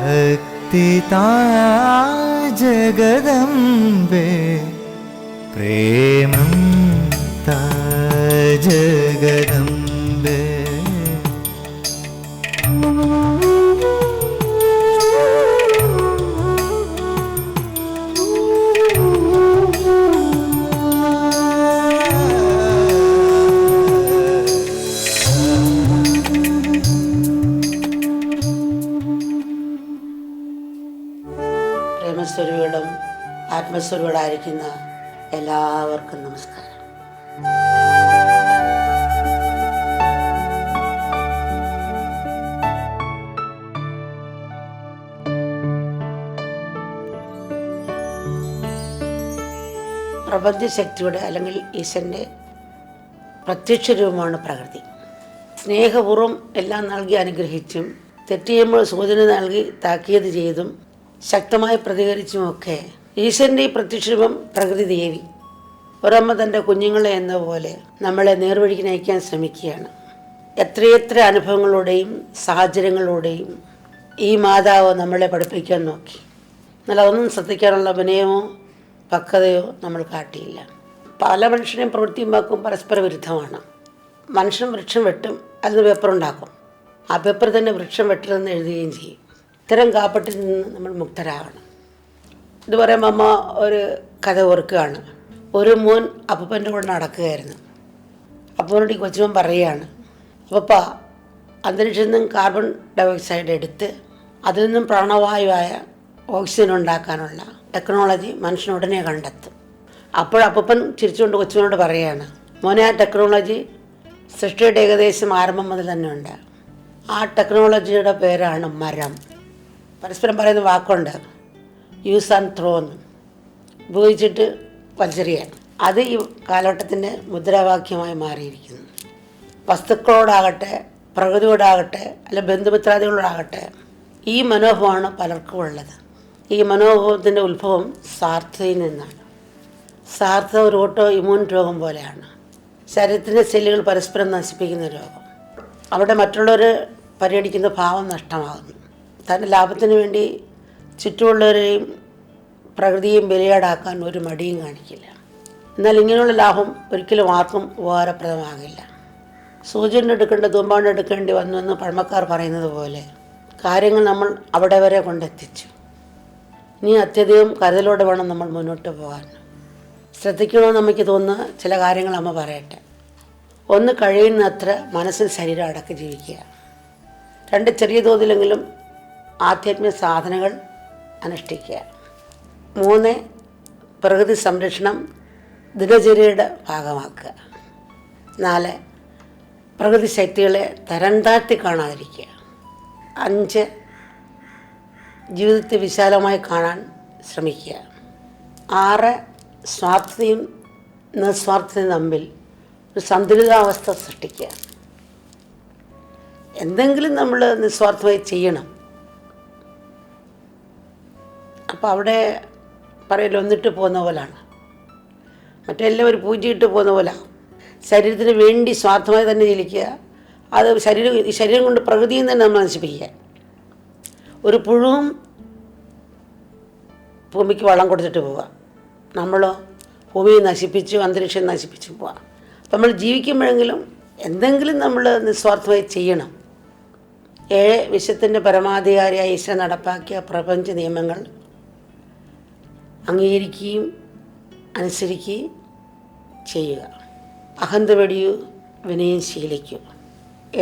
ഭക്തി താ ജഗദംബേ പ്രേമം താ ജഗദംബേ. പ്രേമസ്വരൂപികളും ആത്മസ്വരൂപികളായിരിക്കുന്ന എല്ലാവർക്കും നമസ്കാരം. പ്രപഞ്ചശക്തിയുടെ അല്ലെങ്കിൽ ഈശ്വരൻ്റെ പ്രത്യക്ഷ രൂപമാണ് പ്രകൃതി. സ്നേഹപൂർവ്വം എല്ലാം നൽകി അനുഗ്രഹിച്ചും തെറ്റിയുമ്പോൾ സൂചന നൽകി താക്കീത് ചെയ്തും ശക്തമായി പ്രതികരിച്ചുമൊക്കെ ഈശ്വരൻ്റെ ഈ പ്രത്യക്ഷരൂപം പ്രകൃതി ദേവി ഒരമ്മ തൻ്റെ കുഞ്ഞുങ്ങളെ എന്ന പോലെ നമ്മളെ നേർവഴിക്ക് നയിക്കാൻ ശ്രമിക്കുകയാണ്. എത്രയെത്ര അനുഭവങ്ങളോടെയും സാഹചര്യങ്ങളോടെയും ഈ മാതാവ് നമ്മളെ പഠിപ്പിക്കാൻ നോക്കി. എന്നാൽ അതൊന്നും ശ്രദ്ധിക്കാനുള്ള വിനയമോ പക്വതയോ നമ്മൾ കാട്ടിയില്ല. പല മനുഷ്യരെയും പ്രവൃത്തിയും വാക്കും പരസ്പര വിരുദ്ധമാണ്. മനുഷ്യൻ വൃക്ഷം വെട്ടും, അതിന് പേപ്പറുണ്ടാക്കും. ആ പേപ്പർ തന്നെ വൃക്ഷം വെട്ടരുതെന്ന് എഴുതുകയും ചെയ്യും. ഇത്തരം കാപ്പട്ടിൽ നിന്ന് നമ്മൾ മുക്തരാകണം. ഇത് പറയുമ്പോൾ അമ്മ ഒരു കഥ ഓർക്കുകയാണ്. ഒരു മോൻ അപ്പൂപ്പൻ്റെ കൂടെ നടക്കുകയായിരുന്നു. അപ്പൂനോട് ഈ കൊച്ചുമോൻ പറയുകയാണ്, അപ്പപ്പാ, അന്തരീക്ഷത്തിൽ നിന്നും കാർബൺ ഡയോക്സൈഡ് എടുത്ത് അതിൽ നിന്നും പ്രാണവായുവായ ഓക്സിജൻ ഉണ്ടാക്കാനുള്ള ടെക്നോളജി മനുഷ്യനുടനെ കണ്ടെത്തും. അപ്പൂപ്പൻ ചിരിച്ചുകൊണ്ട് കൊച്ചുമോനോട് പറയുകയാണ്, മോനെ, ആ ടെക്നോളജി സൃഷ്ടിയുടെ ഏകദേശം ആരംഭം മുതൽ തന്നെ ഉണ്ട്. ആ ടെക്നോളജിയുടെ പേരാണ് മരം. പരസ്പരം പറയുന്ന വാക്കുണ്ട്, യൂസ് ആൻഡ് ത്രോ എന്ന്, ഉപയോഗിച്ചിട്ട് വലിച്ചെറിയാൻ. അത് ഈ കാലഘട്ടത്തിൻ്റെ മുദ്രാവാക്യമായി മാറിയിരിക്കുന്നു. വസ്തുക്കളോടാകട്ടെ, പ്രകൃതിയോടാകട്ടെ, അല്ല ബന്ധുമിത്രാദികളോടാകട്ടെ, ഈ മനോഭാവമാണ് പലർക്കും ഉള്ളത്. ഈ മനോഭാവത്തിൻ്റെ ഉത്ഭവം സ്വാർത്ഥതയിൽ നിന്നാണ്. സ്വാർത്ഥത ഒരു ഓട്ടോ ഇമ്മ്യൂൺ രോഗം പോലെയാണ്. ശരീരത്തിൻ്റെ സെല്ലുകൾ പരസ്പരം നശിപ്പിക്കുന്ന രോഗം. അവിടെ മറ്റുള്ളവർ പരിഗണിക്കുന്ന ഭാവം നഷ്ടമാകുന്നു. തൻ്റെ ലാഭത്തിന് വേണ്ടി ചുറ്റുമുള്ളവരെയും പ്രകൃതിയെയും ബലിയാടാക്കാൻ ഒരു മടിയും കാണിക്കില്ല. എന്നാൽ ഇങ്ങനെയുള്ള ലാഭം ഒരിക്കലും ആർക്കും ഉപകാരപ്രദമാകില്ല. സൂചന എടുക്കേണ്ട തുമ്പാണ്ട് എടുക്കേണ്ടി വന്നു എന്ന് പഴമക്കാർ പറയുന്നത് പോലെ കാര്യങ്ങൾ നമ്മൾ അവിടെ വരെ കൊണ്ടെത്തിച്ചു. ഇനി അത്യധികം കരുതലോടെ വേണം നമ്മൾ മുന്നോട്ട് പോകാൻ. ശ്രദ്ധിക്കണമെന്ന് നമുക്ക് തോന്നുന്ന ചില കാര്യങ്ങൾ അമ്മ പറയട്ടെ. ഒന്ന്, കഴിയുന്നത്ര മനസ്സിൽ ശരീരം അടക്കി ജീവിക്കുക. 2, ചെറിയ തോതിലെങ്കിലും ആധ്യാത്മിക സാധനകൾ അനുഷ്ഠിക്കുക. 3, പ്രകൃതി സംരക്ഷണം ദിനചര്യയുടെ ഭാഗമാക്കുക. 4, പ്രകൃതി ശക്തികളെ തരം താഴ്ത്തി കാണാതിരിക്കുക. 5, ജീവിതത്തെ വിശാലമായി കാണാൻ ശ്രമിക്കുക. 6, സ്വാർത്ഥതയും നിസ്വാർത്ഥതയും തമ്മിൽ ഒരു സന്തുലിതാവസ്ഥ സൃഷ്ടിക്കുക. എന്തെങ്കിലും നമ്മൾ നിസ്വാർത്ഥമായി ചെയ്യണം. അപ്പോൾ അവിടെ പറയല്ലോ, ഒന്നിട്ട് പോകുന്ന പോലാണ്, മറ്റെല്ലാവരും പൂജയിട്ട് പോകുന്ന പോലെ. ശരീരത്തിന് വേണ്ടി സ്വാർത്ഥമായി തന്നെ ചലിക്കുക. അത് ശരീരം കൊണ്ട് പ്രകൃതിയും തന്നെ നമ്മൾ നശിപ്പിക്കുക. ഒരു പുഴുവും ഭൂമിക്ക് വളം കൊടുത്തിട്ട് പോവുക. നമ്മളോ ഭൂമിയെ നശിപ്പിച്ചു, അന്തരീക്ഷം നശിപ്പിച്ചു പോവാം. അപ്പം നമ്മൾ ജീവിക്കുമ്പോഴെങ്കിലും എന്തെങ്കിലും നമ്മൾ നിസ്വാർത്ഥമായി ചെയ്യണം. 7, വിശ്വത്തിൻ്റെ പരമാധികാരിയായ ഈശ്വരൻ നടപ്പാക്കിയ പ്രപഞ്ച നിയമങ്ങൾ അംഗീകരിക്കുകയും അനുസരിക്കുകയും ചെയ്യുക. അഹന്ത വെടിയു, വിനയം ശീലിക്കൂ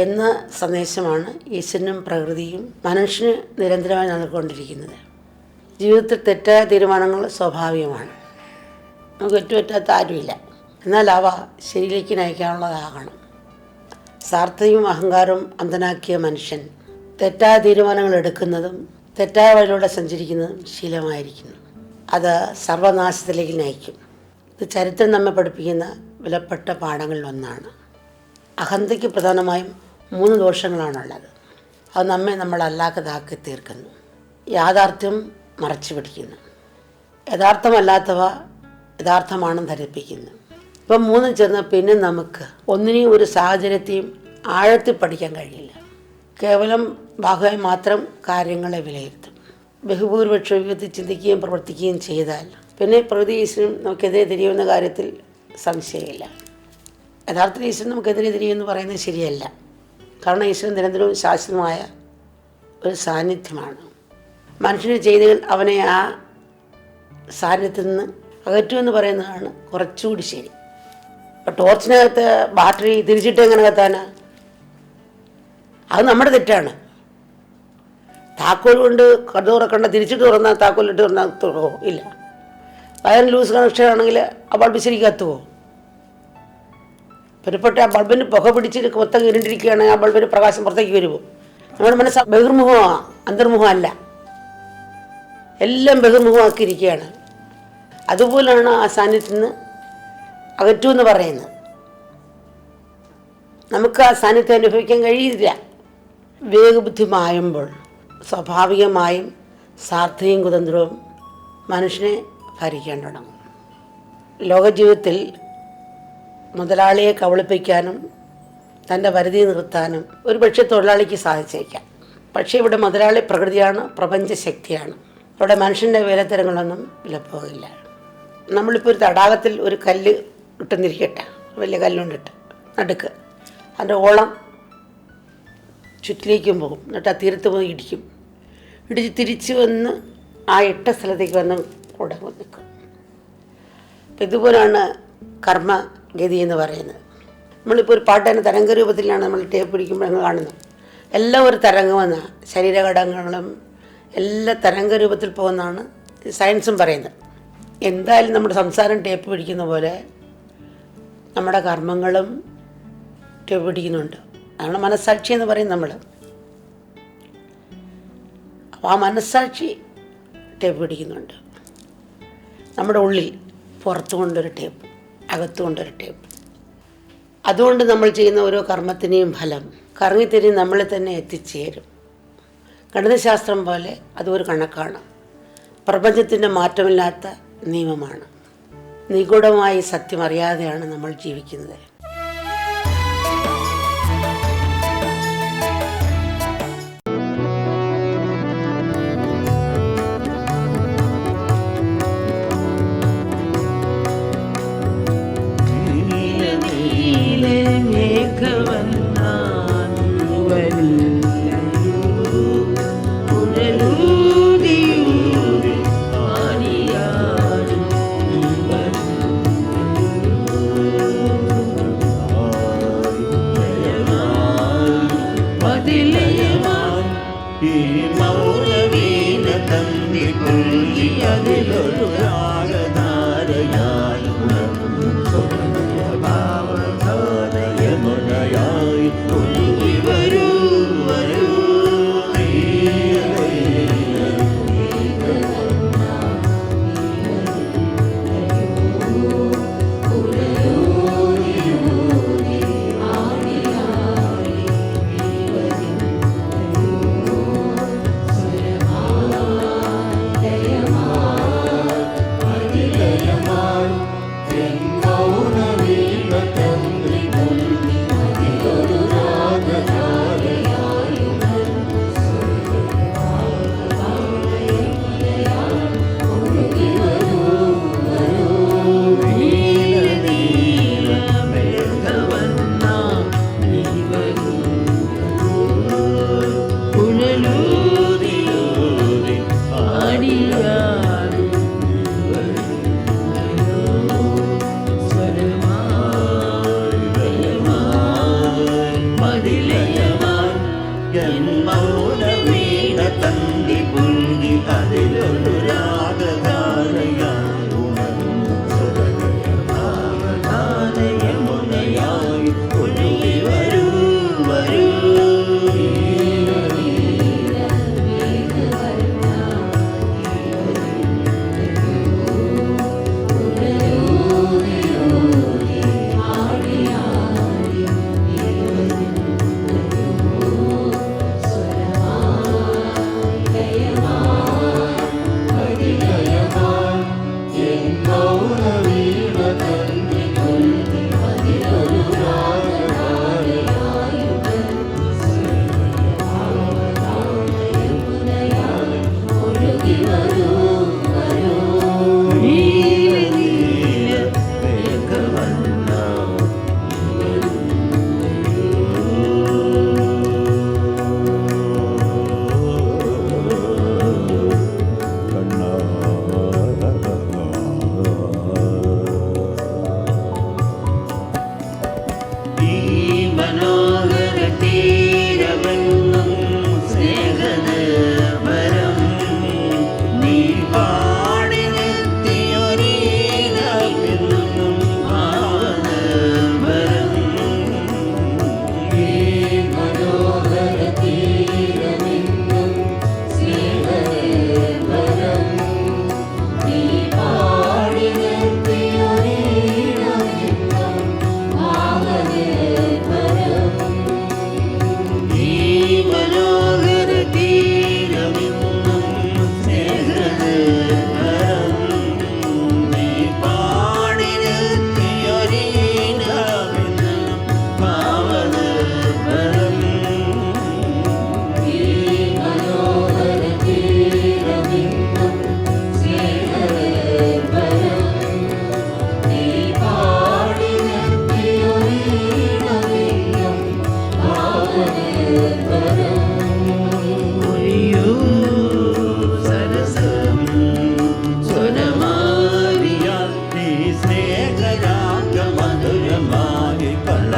എന്ന സന്ദേശമാണ് ഈശ്വരനും പ്രകൃതിയും മനുഷ്യന് നിരന്തരമായി നൽകിക്കൊണ്ടിരിക്കുന്നത്. ജീവിതത്തിൽ തെറ്റായ തീരുമാനങ്ങൾ സ്വാഭാവികമാണ്. നമുക്ക് തെറ്റുപറ്റാത്ത ആരുമില്ല. എന്നാൽ അവ ശരിയിലേക്ക് നയിക്കാനുള്ളതാകണം. സ്വാർത്ഥതയും അഹങ്കാരവും അന്ധനാക്കിയ മനുഷ്യൻ തെറ്റായ തീരുമാനങ്ങൾ എടുക്കുന്നതും തെറ്റായ വഴിയിലൂടെ സഞ്ചരിക്കുന്നതും ശീലമായിരിക്കുന്നു. അത് സർവനാശത്തിലേക്ക് നയിക്കും. ഇത് ചരിത്രം നമ്മെ പഠിപ്പിക്കുന്ന വിലപ്പെട്ട പാഠങ്ങളിലൊന്നാണ്. അഹന്തയ്ക്ക് പ്രധാനമായും 3 ദോഷങ്ങളാണുള്ളത്. അത് നമ്മളല്ലാത്തതാക്കി തീർക്കുന്നു. യാഥാർത്ഥ്യം മറച്ചു പിടിക്കുന്നു. യഥാർത്ഥമല്ലാത്തവ യഥാർത്ഥമാണെന്ന് ധരിപ്പിക്കുന്നു. ഇപ്പം 3 ചേർന്ന് പിന്നെ നമുക്ക് ഒന്നിനെയും ഒരു സാഹചര്യത്തെയും ആഴത്തിൽ പഠിക്കാൻ കഴിയില്ല. കേവലം ബാഹ്യമായി മാത്രം കാര്യങ്ങളെ വിലയിരുത്തും. ബഹുഭൂരിപക്ഷം വിധത്തിൽ ചിന്തിക്കുകയും പ്രവർത്തിക്കുകയും ചെയ്താൽ പിന്നെ പ്രകൃതി ഈശ്വരൻ നമുക്കെതിരെ തിരിയുന്ന കാര്യത്തിൽ സംശയമില്ല. യഥാർത്ഥത്തിൽ ഈശ്വരൻ നമുക്കെതിരെ തിരിയുമെന്ന് പറയുന്നത് ശരിയല്ല. കാരണം ഈശ്വരൻ നിരന്തരവും ശാശ്വതമായ ഒരു സാന്നിധ്യമാണ്. മനുഷ്യന് ചെയ്തകൾ അവനെ ആ സാന്നിധ്യത്തിൽ നിന്ന് അകറ്റുമെന്ന് പറയുന്നതാണ് കുറച്ചുകൂടി ശരി. ഇപ്പോൾ ടോർച്ചിനകത്ത് ബാറ്ററി തിരിച്ചിട്ട് എങ്ങനെ കത്താനാ? അത് നമ്മുടെ തെറ്റാണ്. താക്കോൽ കൊണ്ട് കട തുറക്കണ്ട, തിരിച്ചിട്ട് തുറന്നാൽ താക്കോലിട്ട് തുറന്നാൽ തുറക്കുമോ? ഇല്ല. വയർ ലൂസ് കണക്ഷൻ ആണെങ്കിൽ ആ ബൾബ് ശരിക്കും കത്തുമോ? പുറപ്പെട്ട ആ ബൾബിന് പുക പിടിച്ചിട്ട് മൊത്തം ഇരുണ്ടിരിക്കുകയാണെങ്കിൽ ആ ബൾബിന് പ്രകാശം പുറത്തേക്ക് വരുമോ? നമ്മുടെ മനസ്സ് ബഹിർമുഖമാണ്, അന്തർമുഖമല്ല. എല്ലാം ബഹിർമുഖമാക്കിയിരിക്കുകയാണ്. അതുപോലെയാണ് ആ സാന്നിധ്യത്തിൽ നിന്ന് അകറ്റുമെന്ന് പറയുന്നത്. നമുക്ക് ആ സാന്നിധ്യം അനുഭവിക്കാൻ കഴിയില്ല. വിവേകബുദ്ധി മായുമ്പോൾ സ്വാഭാവികമായും സ്വാർത്ഥയും കുതന്ത്രവും മനുഷ്യനെ ഭരിക്കാൻ തുടങ്ങും. ലോകജീവിതത്തിൽ മുതലാളിയെ കബളിപ്പിക്കാനും തൻ്റെ പരിധി നിർത്താനും ഒരു പക്ഷേ തൊഴിലാളിക്ക് സാധിച്ചേക്കാം. പക്ഷേ ഇവിടെ മുതലാളി പ്രകൃതിയാണ്, പ്രപഞ്ചശക്തിയാണ്. അവിടെ മനുഷ്യൻ്റെ വേലത്തരങ്ങളൊന്നും വിലപ്പോകില്ല. നമ്മളിപ്പോൾ ഒരു തടാകത്തിൽ ഒരു കല്ല് ഇട്ടെന്നിരിക്കട്ടെ, വലിയ കല്ലുകൊണ്ടിട്ട് നടുക്ക്, അതിൻ്റെ ഓളം ചുറ്റിലേക്കും പോകും. എന്നിട്ട് ആ തീരത്ത് പോയി ഇടിച്ച് തിരിച്ച് വന്ന് ആ ഇട്ട സ്ഥലത്തേക്ക് വന്ന് കൂടെ നിൽക്കും. അപ്പം ഇതുപോലെയാണ് കർമ്മഗതി എന്ന് പറയുന്നത്. നമ്മളിപ്പോൾ ഒരു പാട്ടിൻ്റെ തരംഗരൂപത്തിലാണ് നമ്മൾ ടേപ്പ് പിടിക്കുമ്പോൾ ഞങ്ങൾ കാണുന്നത്. എല്ലാം ഒരു തരംഗമെന്നാണ്, ശരീരഘടകങ്ങളും എല്ലാ തരംഗരൂപത്തിൽ പോകുന്നതാണ് സയൻസും പറയുന്നത്. എന്തായാലും നമ്മുടെ സംസാരം ടേപ്പ് പിടിക്കുന്ന പോലെ നമ്മുടെ കർമ്മങ്ങളും ടേപ്പ് പിടിക്കുന്നുണ്ട്. അതാണ് മനസ്സാക്ഷി എന്ന് പറയും നമ്മൾ. അപ്പോൾ ആ മനസ്സാക്ഷി ടേപ്പ് പിടിക്കുന്നുണ്ട്. നമ്മുടെ ഉള്ളിൽ പുറത്തു കൊണ്ടൊരു ടേപ്പ്, അകത്തു കൊണ്ടൊരു ടേപ്പ്. അതുകൊണ്ട് നമ്മൾ ചെയ്യുന്ന ഓരോ കർമ്മത്തിനെയും ഫലം കറങ്ങിത്തിരിഞ്ഞ് നമ്മളെ തന്നെ എത്തിച്ചേരും. ഗണിതശാസ്ത്രം പോലെ അതൊരു കണക്കാണ്. പ്രപഞ്ചത്തിൻ്റെ മാറ്റമില്ലാത്ത നിയമമാണ്. നിഗൂഢമായി സത്യം അറിയാതെയാണ് നമ്മൾ ജീവിക്കുന്നത്. Adilai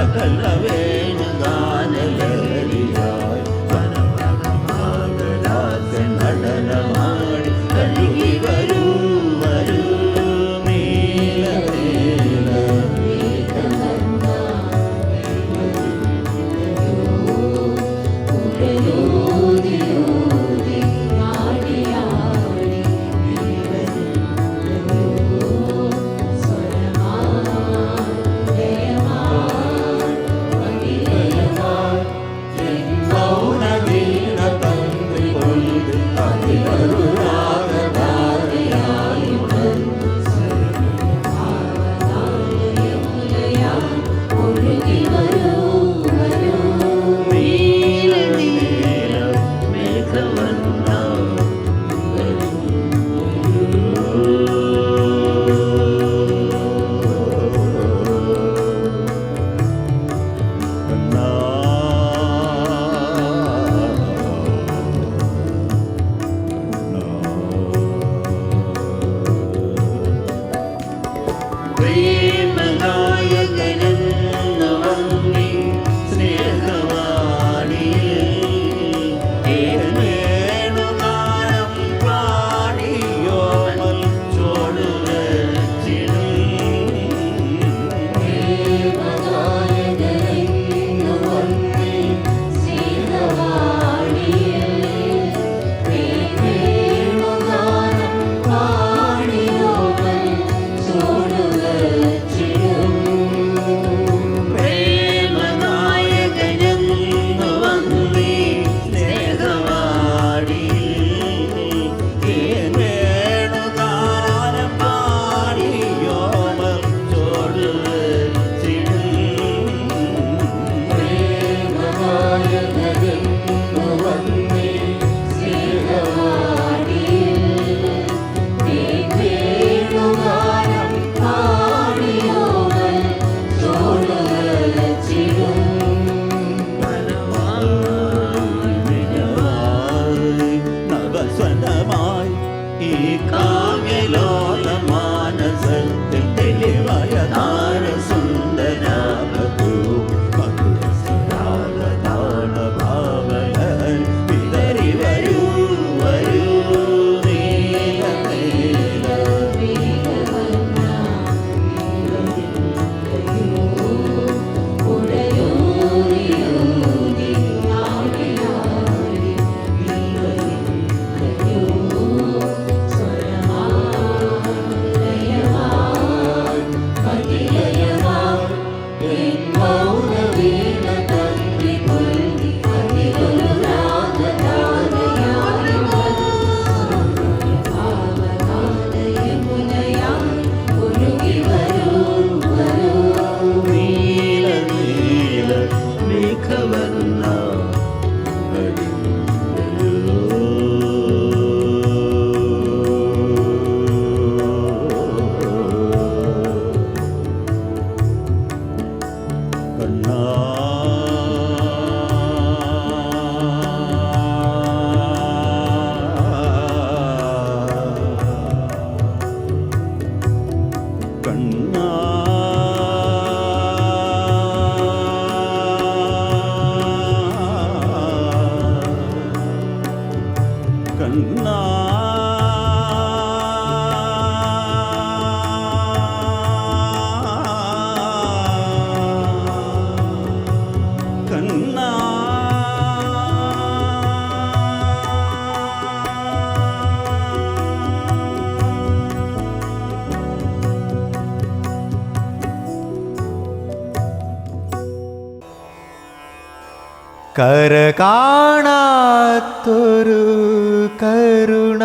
സകല വേണുഗാനലഹരിയായി വനമകമാകലാസ്യ നടനമാടി കഴുകി വരൂ വരൂ നീല നീല കര കാണാത്തൊരു കരുണ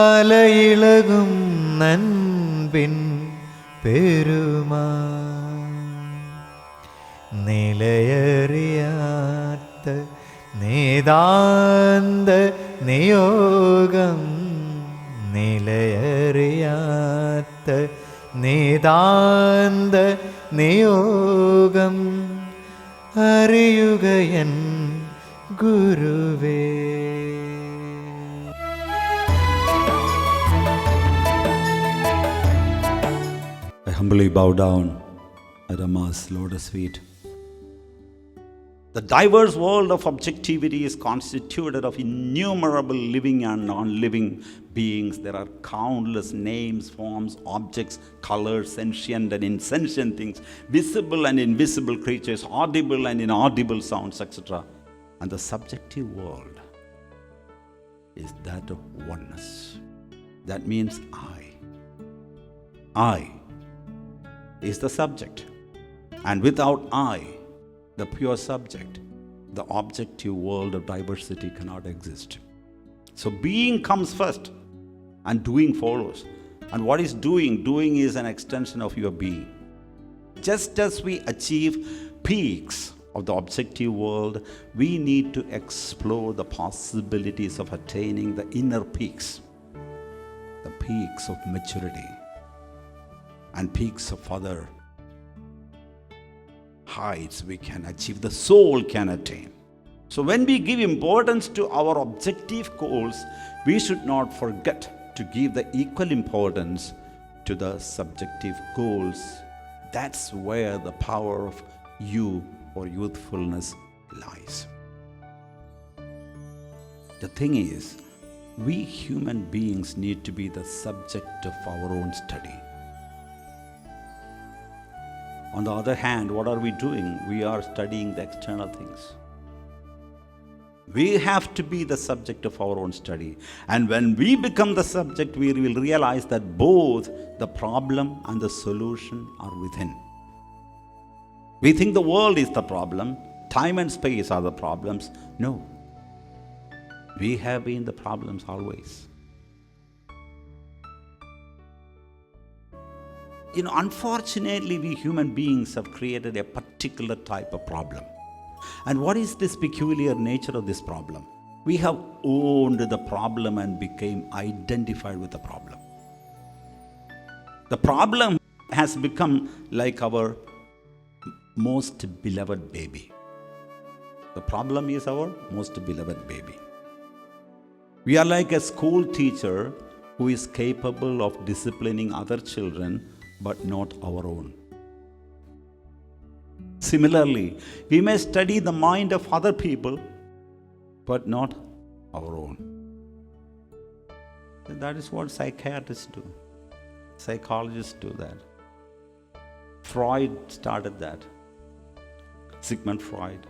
അലയിളകും നൻപിൻ പെരുമാ നിലയറിയാത്ത നേതാന്ത നിയോഗം നിലയറിയാത്ത നേതാന്ത നിയോഗം അറിയുകയൻ ഗുരുവേ. I humbly bow down Aromas, lotus sweet. The diverse world of objectivity is constituted of innumerable living and non-living beings. There are countless names, forms, objects, colors, sentient and insentient things, visible and invisible creatures, audible and inaudible sounds, etc. And the subjective world is that of oneness. That means I is the subject. And without I, the pure subject, the objective world of diversity cannot exist. So being comes first and doing follows. And what is doing? Doing is an extension of your being. Just as we achieve peaks of the objective world, we need to explore the possibilities of attaining the inner peaks, the peaks of maturity and peaks of other heights we can achieve, the soul can attain. So when we give importance to our objective goals, we should not forget to give the equal importance to the subjective goals. That's where the power of you or youthfulness lies. The thing is, we human beings need to be the subject of our own study. On the other hand, what are we doing? We are studying the external things. We have to be the subject of our own study. And when we become the subject, we will realize that both the problem and the solution are within. We think the world is the problem, time and space are the problems. No. We have been the problems always. Unfortunately, we human beings have created a particular type of problem. And what is this peculiar nature of this problem? We have owned the problem and became identified with the problem. The problem has become like our most beloved baby. The problem is our most beloved baby. We are like a school teacher who is capable of disciplining other children but not our own. Similarly, we may study the mind of other people but not our own. That is what psychiatrists do. Psychologists do that. Freud started that. Sigmund Freud.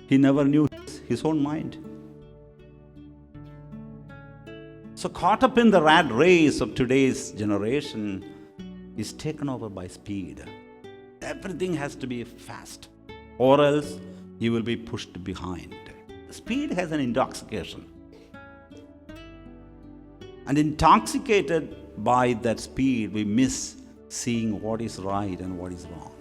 He never knew his own mind. So caught up in the rat race of today's generation is taken over by speed. Everything has to be fast, or else you will be pushed behind. Speed has an intoxication. And intoxicated by that speed, we miss seeing what is right and what is wrong.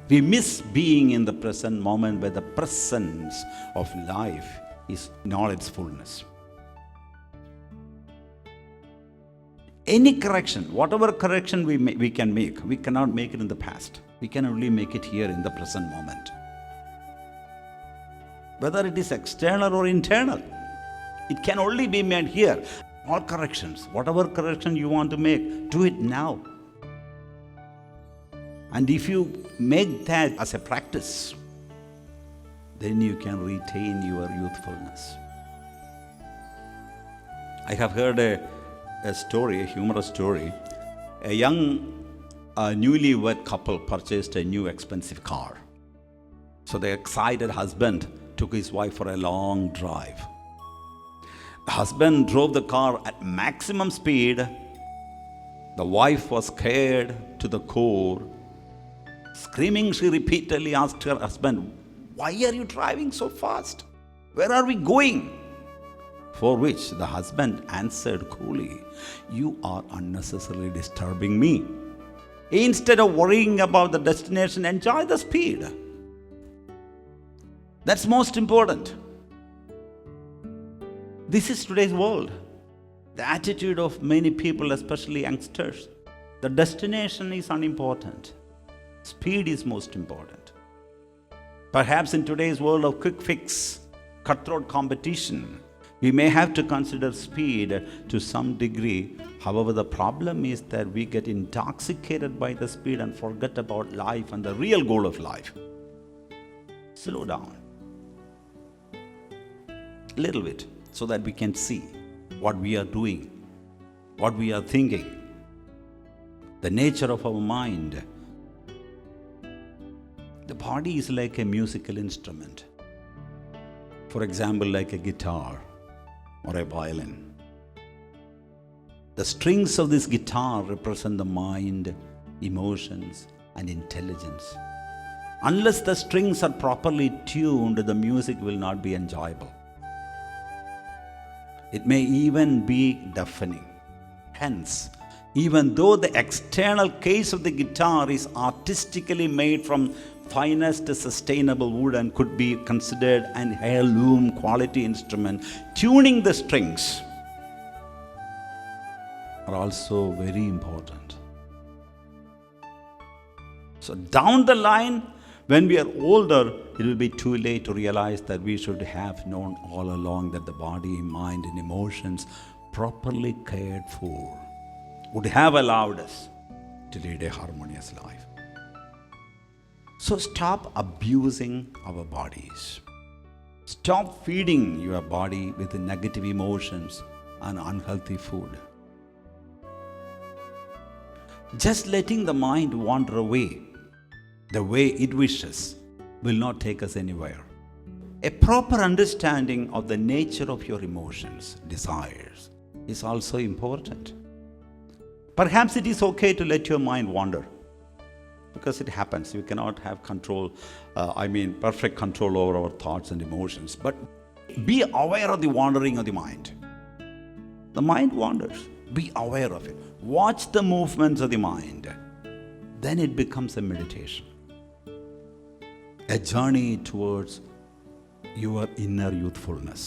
We miss being in the present moment where the presence of life is in all its fullness. Any correction, whatever correction we can make, we cannot make it in the past. We can only make it here in the present moment. Whether it is external or internal, it can only be made here. All corrections, whatever correction you want to make, do it now. And if you make that as a practice, then you can retain your youthfulness. I have heard a story, a humorous story. A young newlywed couple purchased a new expensive car. So the excited husband took his wife for a long drive. The husband drove the car at maximum speed. The wife was scared to the core. Screaming, she repeatedly asked her husband, "Why are you driving so fast? Where are we going?" For which the husband answered coolly, "You are unnecessarily disturbing me. Instead of worrying about the destination, enjoy the speed. That's most important." This is today's world. The attitude of many people, especially youngsters. The destination is unimportant. Speed is most important. Perhaps in today's world of quick fix, cutthroat competition, We may have to consider speed to some degree. However, the problem is that we get intoxicated by the speed and forget about life and the real goal of life. Slow down a little bit so that we can see what we are doing, what we are thinking, the nature of our mind. The body is like a musical instrument. For example, like a guitar or a violin. The strings of this guitar represent the mind, emotions, and intelligence. Unless the strings are properly tuned, the music will not be enjoyable. It may even be deafening. Hence, even though the external case of the guitar is artistically made from finest sustainable wood and could be considered an heirloom quality instrument, tuning the strings are also very important. So down the line, when we are older, it will be too late to realize that we should have known all along that the body, mind, and emotions properly cared for would have allowed us to lead a harmonious life. So stop abusing our bodies. Stop feeding your body with negative emotions and unhealthy food. Just letting the mind wander away the way it wishes will not take us anywhere. A proper understanding of the nature of your emotions, desires, is also important. Perhaps it is okay to let your mind wander, because it happens. You cannot have control, perfect control over our thoughts and emotions. But be aware of the wandering of the mind. The mind wanders. Be aware of it. Watch the movements of the mind. Then it becomes a meditation. A journey towards your inner youthfulness.